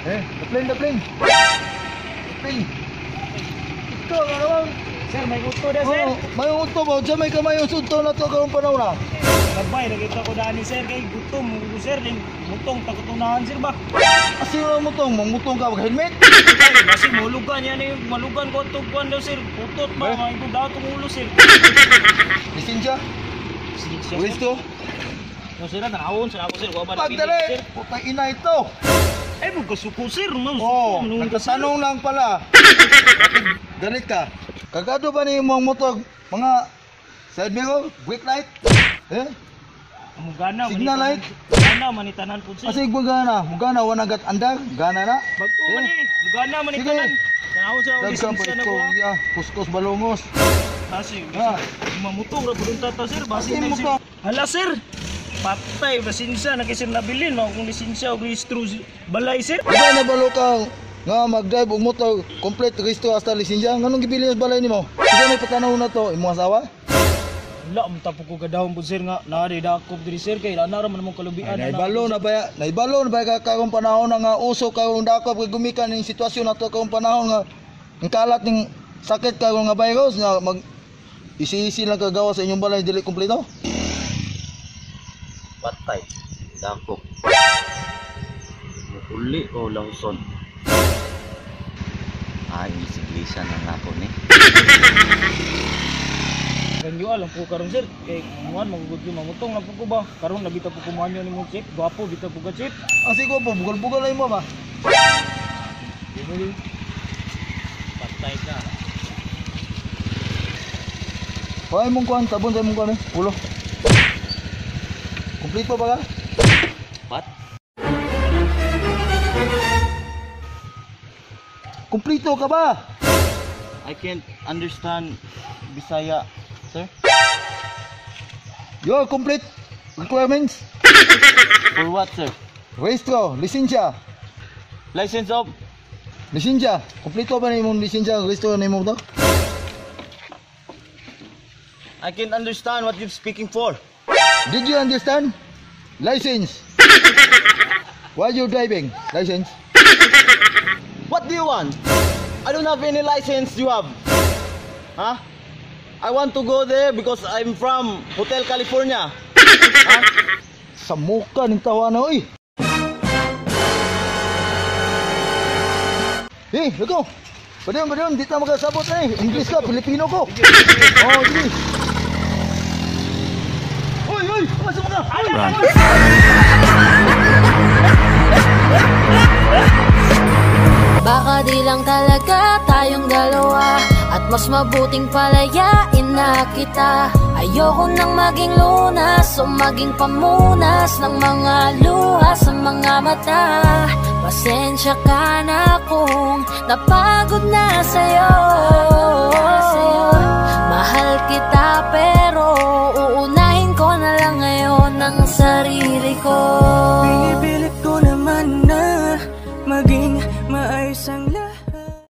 Daplin. Daplin. Ikaw nga naman. Sir, may gusto na sir. May uto ba? Diyan may kamay yung sunto na to karong panahon na. Labay, nakita ko daan ni sir kay gutom. Sir, din mutong takutunahan sir ba? Asi wala mutong, mangmutong ka mag-helmet. Kasi malugan yan eh. Malugan ko itong kuwan daw sir. Putot ba? Mga ito daw itong ulo sir. Lisensya? Sir. Wisto? No sir, nakawon sir ako sir. Pagdali! Putay ina ito! Eh, magkasuko sir. Nagtatanong lang pala. Galit ka. Kagado ba ni mong motor? Mga side mirror, brake light? Gana, signal light? Gana, manitanan po sir. Kasi gana wanagat andar, gana na. Bagto man eh. Gana, manitanan. Nakawon sir ako Dagsan pa lisensya na ito, ko. kuskus balongos. Kasi, Ah. mamutong ra pudun tata sir. Basi Kasi na mo sir. ka. Hala sir. Patay, lisensya na kasi nabilin. Kung lisensya o registro balay sir. Diba nabalo ka nga mag-drive og motor, complete registro hasta lisensya. Nganong gibili sa balay nimo? Sige may patanaw na to, imong asawa? Wala, matapo ko kadahon po sir nga. Naari dakop diri sir kay nara man mong kalubian. Naibalo na ba ka karong panahon na nga uso karong dakop kay gumikan ning sitwasyon nato karong panahon nga ang kalat ning sakit karong nga virus nga mag isi-isi lang kagawa sa inyong balay dili kumpleto. Patay, dakop, uli o lawson. Isiglesia na ako ni. Ganyo alam po karon sir kay muan magugud yung mamutong lang po ko ba. Karon nabita po kumanyo ni mo chip. Gwapo bita po ka chip. Asi ko po bugal-bugal ay mo ba? Patay ka. Hoy mong kuan tabon sa mong kuan ulo. Kumpleto ba ka? Pat? Kumpleto ka ba? I can't understand Bisaya, sir. Your complete requirements? For what, sir? Registro, lisensya. License of? Lisensya. Kumpleto ba na imong lisensya? Registro na imong to? I can't understand what you're speaking for. Did you understand? License. Why you driving? License. What do you want? I don't have any license you have. Huh? I want to go there because I'm from Hotel California. Huh? Sa muka ng tawa na, oy. Let's go. Padahon, di ta magkasabot na eh. English ka, Filipino ko. Oh, sige. Oy, masuk ka. Baka di lang talaga tayong dalawa at mas mabuting palayain na kita. Ayoko nang maging lunas o maging pamunas ng mga luha sa mga mata. Pasensya ka na kung napagod na sa'yo.